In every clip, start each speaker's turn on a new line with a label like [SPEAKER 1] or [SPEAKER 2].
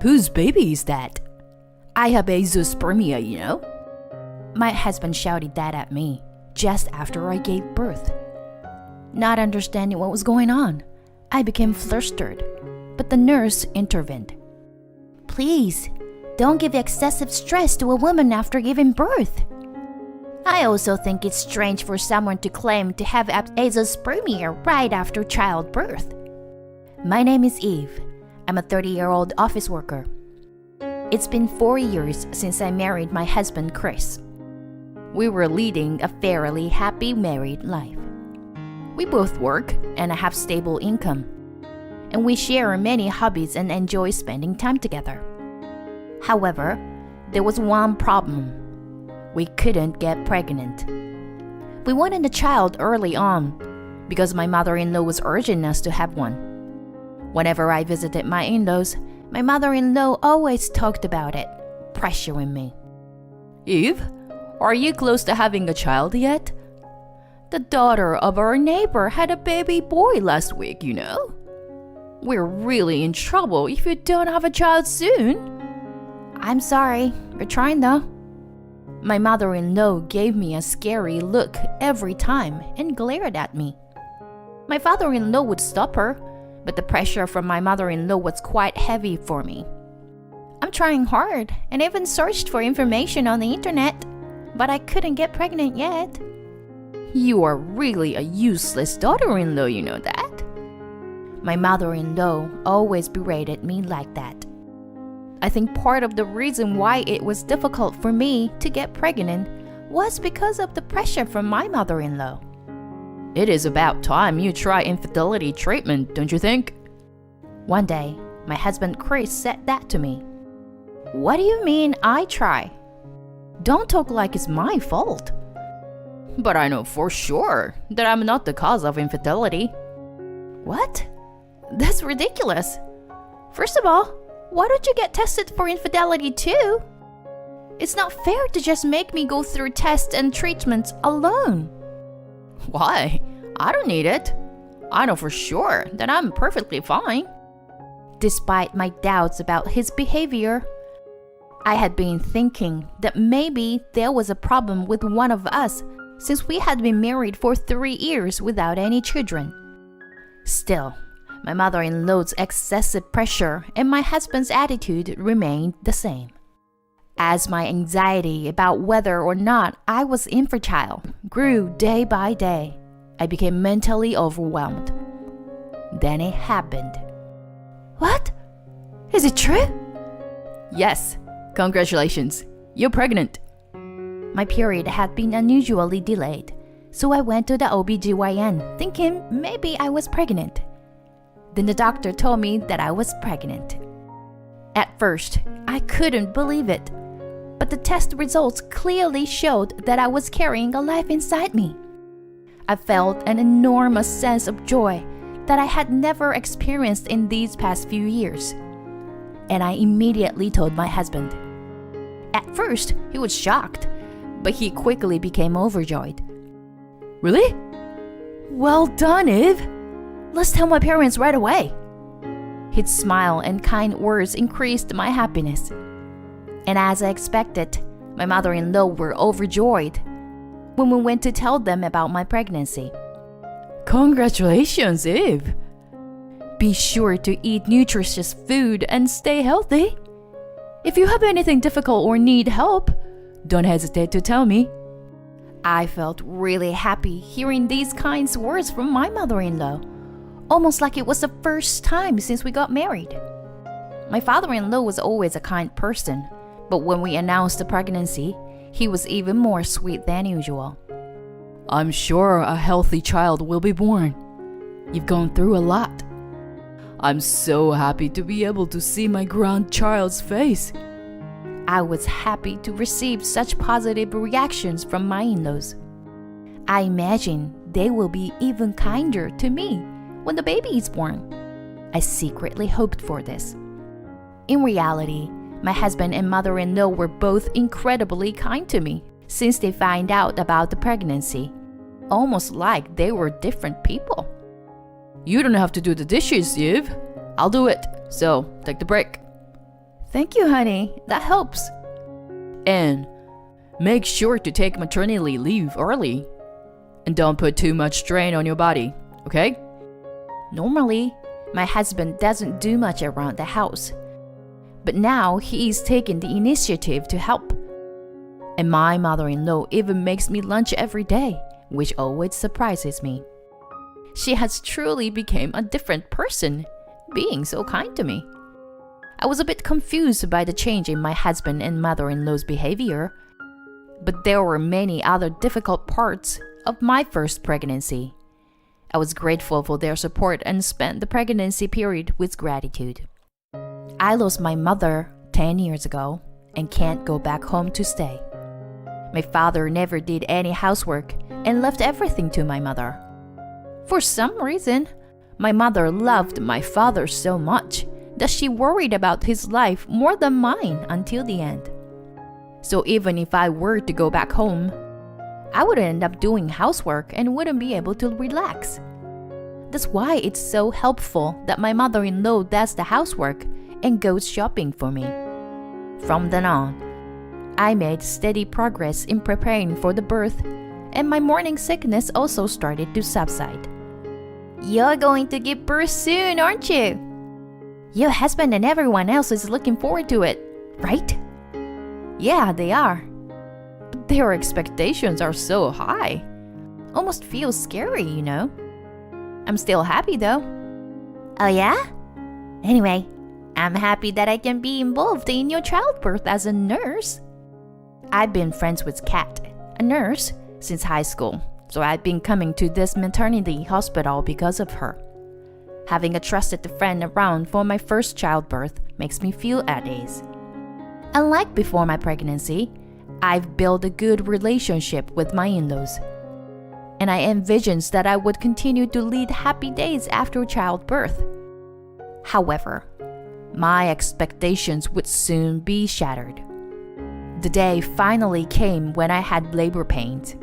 [SPEAKER 1] Whose baby is that? I have azoospermia, you know? My husband shouted that at me just after I gave birth. Not understanding what was going on, I became flustered, but the nurse intervened. Please, don't give excessive stress to a woman after giving birth. I also think it's strange for someone to claim to have azoospermia right after childbirth. My name is Eve. I'm a 30-year-old office worker. It's been 4 years since I married my husband, Chris. We were leading a fairly happy married life. We both work and have stable income, and we share many hobbies and enjoy spending time together. However, there was one problem. We couldn't get pregnant. We wanted a child early on because my mother-in-law was urging us to have one. Whenever I visited my in-laws, my mother-in-law always talked about it, pressuring me.
[SPEAKER 2] Eve, are you close to having a child yet? The daughter of our neighbor had a baby boy last week, you know. We're really in trouble if you don't have a child soon.
[SPEAKER 1] I'm sorry, we're trying though. My mother-in-law gave me a scary look every time and glared at me. My father-in-law would stop her, but the pressure from my mother-in-law was quite heavy for me. I'm trying hard and even searched for information on the internet, but I couldn't get pregnant yet.
[SPEAKER 2] You are really a useless daughter-in-law, you know that?
[SPEAKER 1] My mother-in-law always berated me like that. I think part of the reason why it was difficult for me to get pregnant was because of the pressure from my mother-in-law.
[SPEAKER 2] It is about time you try infertility treatment, don't you think?
[SPEAKER 1] One day, my husband Chris said that to me. What do you mean I try? Don't talk like it's my fault.
[SPEAKER 2] But I know for sure that I'm not the cause of infertility.
[SPEAKER 1] What? That's ridiculous. First of all, why don't you get tested for infidelity too? It's not fair to just make me go through tests and treatments alone.
[SPEAKER 2] Why? I don't need it. I know for sure that I'm perfectly fine.
[SPEAKER 1] Despite my doubts about his behavior, I had been thinking that maybe there was a problem with one of us since we had been married for 3 years without any children. Still, my mother-in-law's excessive pressure and my husband's attitude remained the same. As my anxiety about whether or not I was infertile grew day by day, I became mentally overwhelmed. Then it happened. What? Is it true?
[SPEAKER 2] Yes, congratulations. You're pregnant.
[SPEAKER 1] My period had been unusually delayed, so I went to the OBGYN thinking maybe I was pregnant. Then the doctor told me that I was pregnant. At first, I couldn't believe it, but the test results clearly showed that I was carrying a life inside me. I felt an enormous sense of joy that I had never experienced in these past few years. And I immediately told my husband. At first, he was shocked, but he quickly became overjoyed.
[SPEAKER 2] Really?
[SPEAKER 1] Well done, Eve. Let's tell my parents right away. His smile and kind words increased my happiness. And as I expected, my mother-in-law were overjoyed when we went to tell them about my pregnancy.
[SPEAKER 2] Congratulations, Eve.
[SPEAKER 1] Be sure to eat nutritious food and stay healthy. If you have anything difficult or need help, don't hesitate to tell me. I felt really happy hearing these kind words from my mother-in-law, almost like it was the first time since we got married. My father-in-law was always a kind person, but when we announced the pregnancy, he was even more sweet than usual.
[SPEAKER 2] I'm sure a healthy child will be born. You've gone through a lot. I'm so happy to be able to see my grandchild's face.
[SPEAKER 1] I was happy to receive such positive reactions from my in-laws. I imagine they will be even kinder to me when the baby is born. I secretly hoped for this. In reality, my husband and mother-in-law were both incredibly kind to me since they found out about the pregnancy, almost like they were different people.
[SPEAKER 2] You don't have to do the dishes, Eve. I'll do it, so take the break.
[SPEAKER 1] Thank you, honey. That helps.
[SPEAKER 2] And make sure to take maternity leave early. And don't put too much strain on your body, okay?
[SPEAKER 1] Normally, my husband doesn't do much around the house. But now he is taking the initiative to help. And my mother-in-law even makes me lunch every day, which always surprises me. She has truly become a different person, being so kind to me. I was a bit confused by the change in my husband and mother-in-law's behavior, but there were many other difficult parts of my first pregnancy. I was grateful for their support and spent the pregnancy period with gratitude. I lost my mother 10 years ago and can't go back home to stay. My father never did any housework and left everything to my mother. For some reason, my mother loved my father so much that she worried about his life more than mine until the end. So even if I were to go back home, I would end up doing housework and wouldn't be able to relax. That's why it's so helpful that my mother-in-law does the housework and goes shopping for me. From then on, I made steady progress in preparing for the birth, and my morning sickness also started to subside. You're going to give birth soon, aren't you? Your husband and everyone else is looking forward to it, right? Yeah, they are. But their expectations are so high. Almost feels scary, you know. I'm still happy though. Oh yeah? Anyway, I'm happy that I can be involved in your childbirth as a nurse. I've been friends with Kat, a nurse, since high school, so I've been coming to this maternity hospital because of her. Having a trusted friend around for my first childbirth makes me feel at ease. Unlike before my pregnancy, I've built a good relationship with my in-laws. And I envisioned that I would continue to lead happy days after childbirth. However, my expectations would soon be shattered. The day finally came when I had labor pains.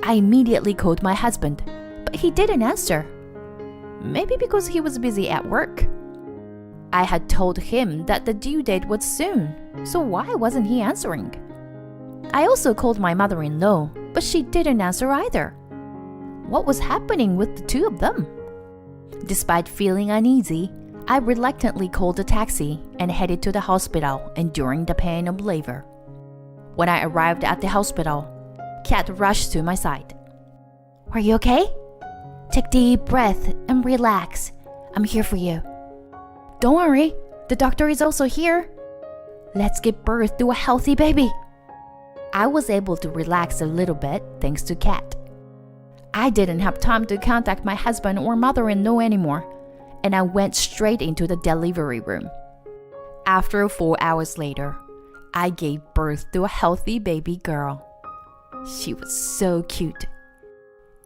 [SPEAKER 1] I immediately called my husband, but he didn't answer. Maybe because he was busy at work. I had told him that the due date was soon, so why wasn't he answering? I also called my mother-in-law, but she didn't answer either. What was happening with the two of them? Despite feeling uneasy, I reluctantly called a taxi and headed to the hospital enduring the pain of labor. When I arrived at the hospital, Kat rushed to my side. Are you okay? Take a deep breath and relax. I'm here for you. Don't worry, the doctor is also here. Let's give birth to a healthy baby. I was able to relax a little bit thanks to Kat. I didn't have time to contact my husband or mother-in-law anymore, and I went straight into the delivery room. After 4 hours later, I gave birth to a healthy baby girl. She was so cute.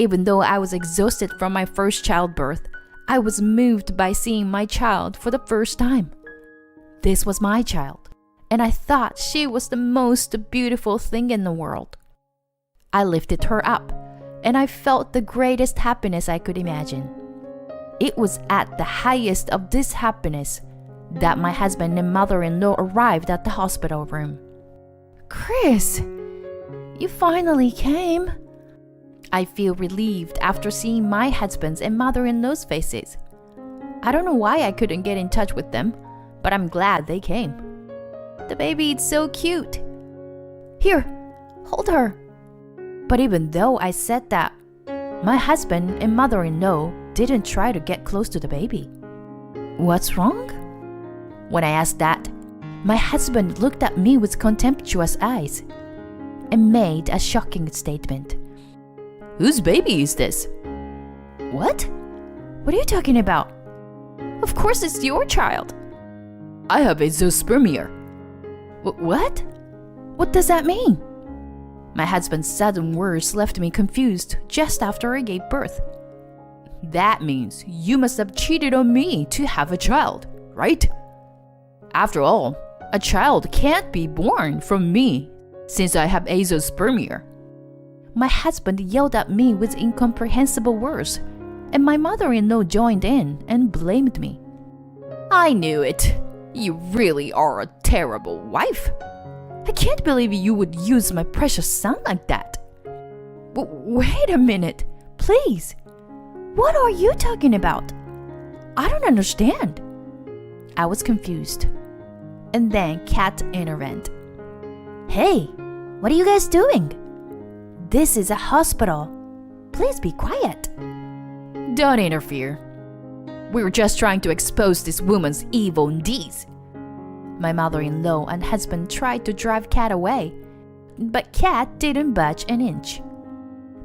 [SPEAKER 1] Even though I was exhausted from my first childbirth, I was moved by seeing my child for the first time. This was my child, and I thought she was the most beautiful thing in the world. I lifted her up, and I felt the greatest happiness I could imagine. It was at the highest of this happiness that my husband and mother-in-law arrived at the hospital room. Chris, you finally came. I feel relieved after seeing my husband's and mother-in-law's faces. I don't know why I couldn't get in touch with them, but I'm glad they came. The baby is so cute. Here, hold her. But even though I said that, my husband and mother-in-law didn't try to get close to the baby. What's wrong? When I asked that, my husband looked at me with contemptuous eyes and made a shocking statement. Whose baby is this? What? What are you talking about? Of course it's your child. I have azoospermia. What? What does that mean? My husband's sudden words left me confused just after I gave birth. That means you must have cheated on me to have a child, right? After all, a child can't be born from me since I have azoospermia. My husband yelled at me with incomprehensible words, and my mother-in-law joined in and blamed me. I knew it.
[SPEAKER 2] You really are a terrible wife. I can't believe you would use my precious son like that.
[SPEAKER 1] Wait a minute, please. What are you talking about? I don't understand. I was confused. And then Kat intervened. Hey, what are you guys doing? This is a hospital. Please be quiet.
[SPEAKER 2] Don't interfere. We're just trying to expose this woman's evil deeds.
[SPEAKER 1] My mother-in-law and husband tried to drive Kat away, but Kat didn't budge an inch.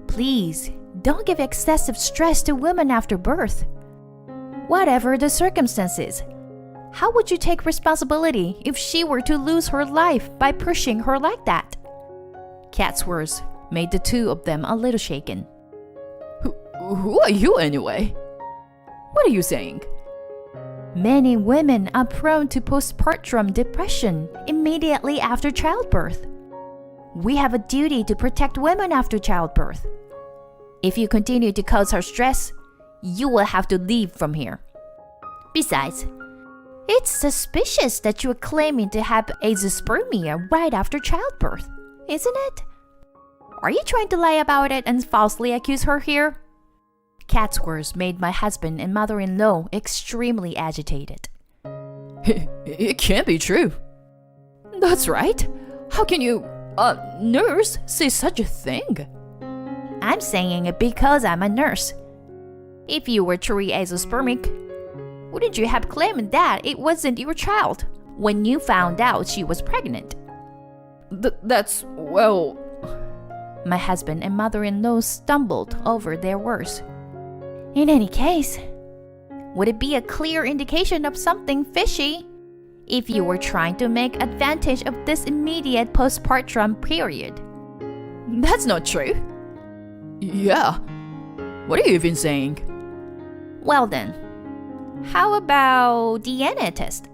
[SPEAKER 1] Please, don't give excessive stress to women after birth. Whatever the circumstances, how would you take responsibility if she were to lose her life by pushing her like that? Kat's words made the two of them a little shaken.
[SPEAKER 2] Who are you anyway? What are you saying?
[SPEAKER 1] Many women are prone to postpartum depression immediately after childbirth. We have a duty to protect women after childbirth. If you continue to cause her stress, you will have to leave from here. Besides, it's suspicious that you are claiming to have azoospermia right after childbirth, isn't it? Are you trying to lie about it and falsely accuse her here? Kat's words made my husband and mother-in-law extremely agitated.
[SPEAKER 2] It can't be true. That's right. How can you, nurse, say such a thing?
[SPEAKER 1] I'm saying it because I'm a nurse. If you were truly azoospermic, wouldn't you have claimed that it wasn't your child when you found out she was pregnant?
[SPEAKER 2] That's, well...
[SPEAKER 1] My husband and mother-in-law stumbled over their words. In any case, would it be a clear indication of something fishy if you were trying to make advantage of this immediate postpartum period?
[SPEAKER 2] That's not true. Yeah. What are you even saying?
[SPEAKER 1] Well then, how about DNA test?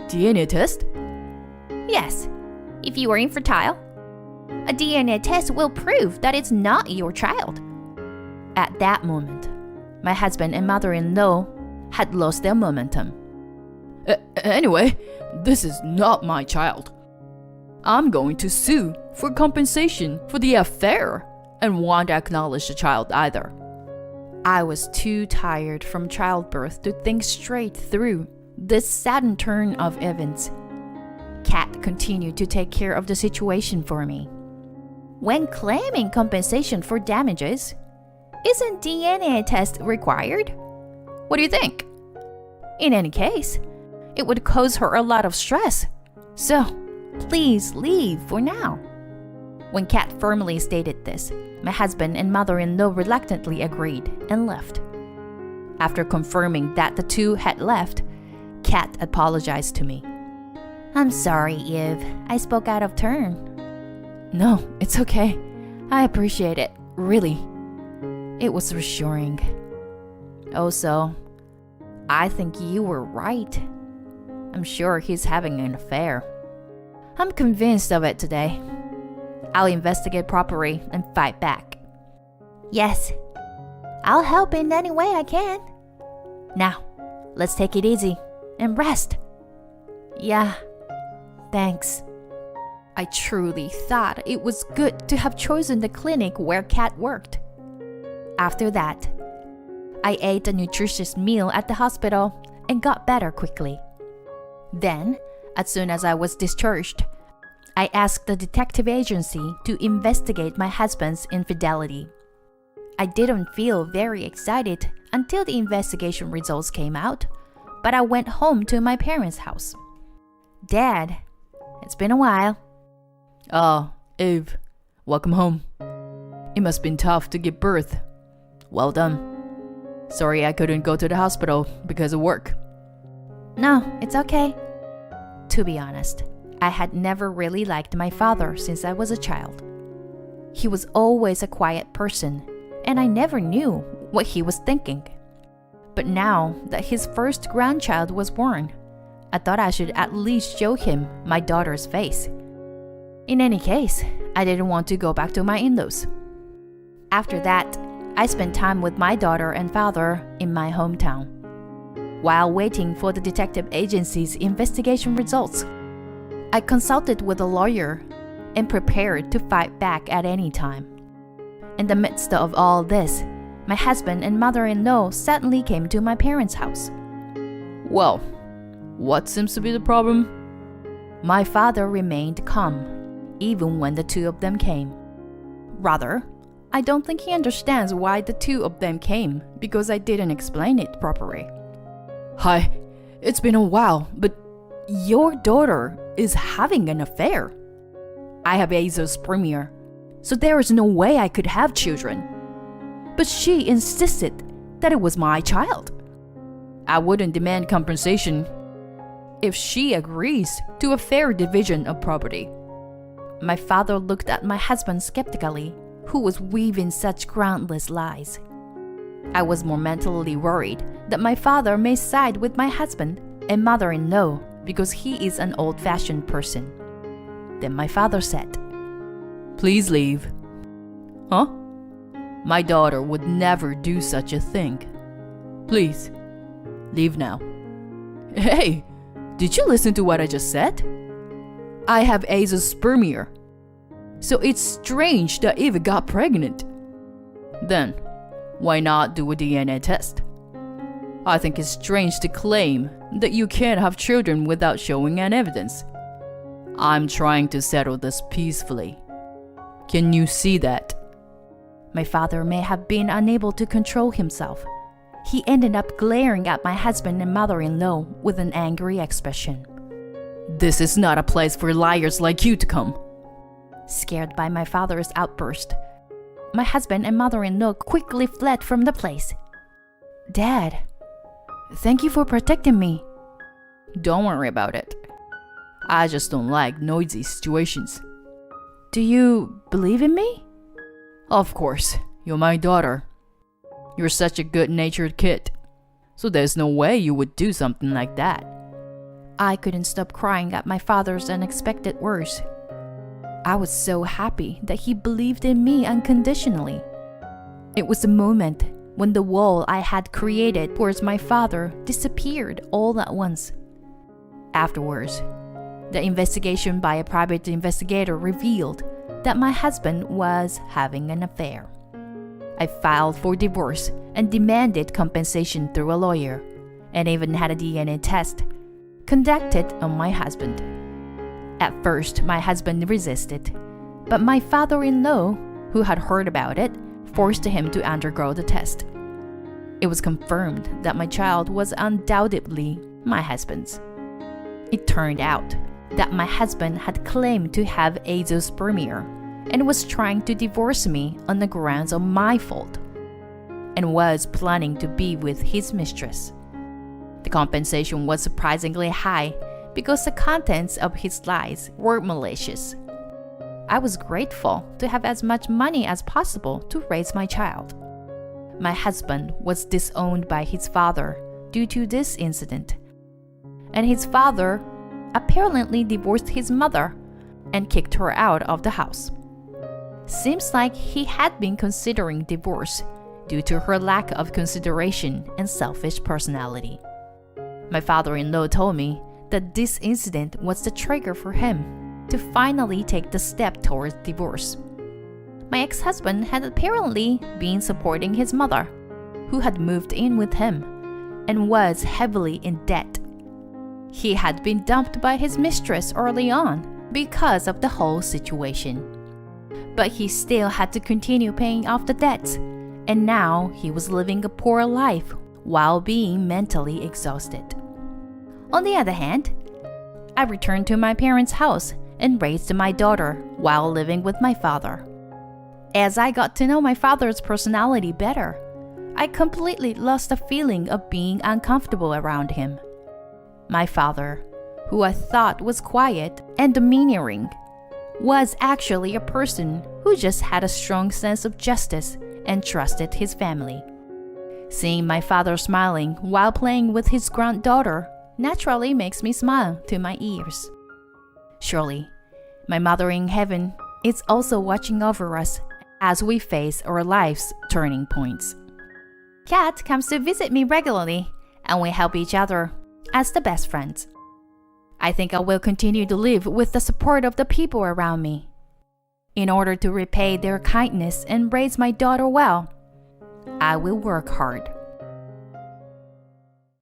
[SPEAKER 2] DNA test?
[SPEAKER 1] Yes. If you are infertile, a DNA test will prove that it's not your child. At that moment, my husband and mother-in-law had lost their momentum.
[SPEAKER 2] Anyway, this is not my child. I'm going to sue for compensation for the affair and won't acknowledge the child either.
[SPEAKER 1] I was too tired from childbirth to think straight through this sudden turn of events. Kat continued to take care of the situation for me. When claiming compensation for damages, isn't DNA test required?
[SPEAKER 2] What do you think?
[SPEAKER 1] In any case, it would cause her a lot of stress. So, please leave for now. When Kat firmly stated this, my husband and mother-in-law reluctantly agreed and left. After confirming that the two had left, Kat apologized to me. I'm sorry, Eve. I spoke out of turn.
[SPEAKER 2] No, it's okay. I appreciate it, really.
[SPEAKER 1] It was reassuring. Also, I think you were right. I'm sure he's having an affair. I'm convinced of it today. I'll investigate properly and fight back. Yes, I'll help in any way I can. Now, let's take it easy and rest. Yeah, thanks. I truly thought it was good to have chosen the clinic where Kat worked. After that, I ate a nutritious meal at the hospital and got better quickly. Then, as soon as I was discharged, I asked the detective agency to investigate my husband's infidelity. I didn't feel very excited until the investigation results came out, but I went home to my parents' house. Dad, it's been a while.
[SPEAKER 2] Oh, Eve, welcome home. It must have been tough to give birth. Well done. Sorry I couldn't go to the hospital because of work.
[SPEAKER 1] No, it's okay. To be honest, I had never really liked my father since I was a child. He was always a quiet person, and I never knew what he was thinking. But now that his first grandchild was born, I thought I should at least show him my daughter's face. In any case, I didn't want to go back to my in-laws. After that, I spent time with my daughter and father in my hometown. While waiting for the detective agency's investigation results, I consulted with a lawyer and prepared to fight back at any time. In the midst of all this, my husband and mother-in-law suddenly came to my parents' house.
[SPEAKER 2] Well, what seems to be the problem?
[SPEAKER 1] My father remained calm, even when the two of them came. Rather, I don't think he understands why the two of them came because I didn't explain it properly.
[SPEAKER 2] Hi, it's been a while, but
[SPEAKER 1] Your daughter is having an affair. I have azoospermia, so there is no way I could have children. But she insisted that it was my child.
[SPEAKER 2] I wouldn't demand compensation if she agrees to a fair division of property.
[SPEAKER 1] My father looked at my husband skeptically, who was weaving such groundless lies. I was more mentally worried that my father may side with my husband and mother-in-law because he is an old-fashioned person. Then my father said,
[SPEAKER 2] Please leave. Huh? My daughter would never do such a thing. Please, leave now. Hey, did you listen to what I just said? I have azoospermia, so it's strange that Eva got pregnant. Then, why not do a DNA test? I think it's strange to claim that you can't have children without showing any evidence. I'm trying to settle this peacefully. Can you see that?
[SPEAKER 1] My father may have been unable to control himself. He ended up glaring at my husband and mother-in-law with an angry expression.
[SPEAKER 2] This is not a place for liars like you to come.
[SPEAKER 1] Scared by my father's outburst, my husband and mother-in-law quickly fled from the place. Dad, thank you for protecting me.
[SPEAKER 2] Don't worry about it. I just don't like noisy situations.
[SPEAKER 1] Do you believe in me?
[SPEAKER 2] Of course, you're my daughter. You're such a good-natured kid, so there's no way you would do something like that.
[SPEAKER 1] I couldn't stop crying at my father's unexpected words. I was so happy that he believed in me unconditionally. It was the moment when the wall I had created towards my father disappeared all at once. Afterwards, the investigation by a private investigator revealed that my husband was having an affair. I filed for divorce and demanded compensation through a lawyer, and even had a DNA test conducted on my husband. At first, my husband resisted, but my father-in-law, who had heard about it, forced him to undergo the test. It was confirmed that my child was undoubtedly my husband's. It turned out that my husband had claimed to have azoospermia and was trying to divorce me on the grounds of my fault, and was planning to be with his mistress. The compensation was surprisingly high because the contents of his lies were malicious. I was grateful to have as much money as possible to raise my child. My husband was disowned by his father due to this incident, and his father apparently divorced his mother and kicked her out of the house. Seems like he had been considering divorce due to her lack of consideration and selfish personality. My father-in-law told me that this incident was the trigger for him to finally take the step towards divorce. My ex-husband had apparently been supporting his mother, who had moved in with him and was heavily in debt. He had been dumped by his mistress early on because of the whole situation. But he still had to continue paying off the debts, and now he was living a poor life while being mentally exhausted. On the other hand, I returned to my parents' house and raised my daughter while living with my father. As I got to know my father's personality better, I completely lost the feeling of being uncomfortable around him. My father, who I thought was quiet and demeaning, was actually a person who just had a strong sense of justice and trusted his family. Seeing my father smiling while playing with his granddaughter naturally makes me smile to my ears. Surely, my mother in heaven is also watching over us as we face our life's turning points. Kat comes to visit me regularly, and we help each other as the best friends. I think I will continue to live with the support of the people around me. In order to repay their kindness and raise my daughter well, I will work hard.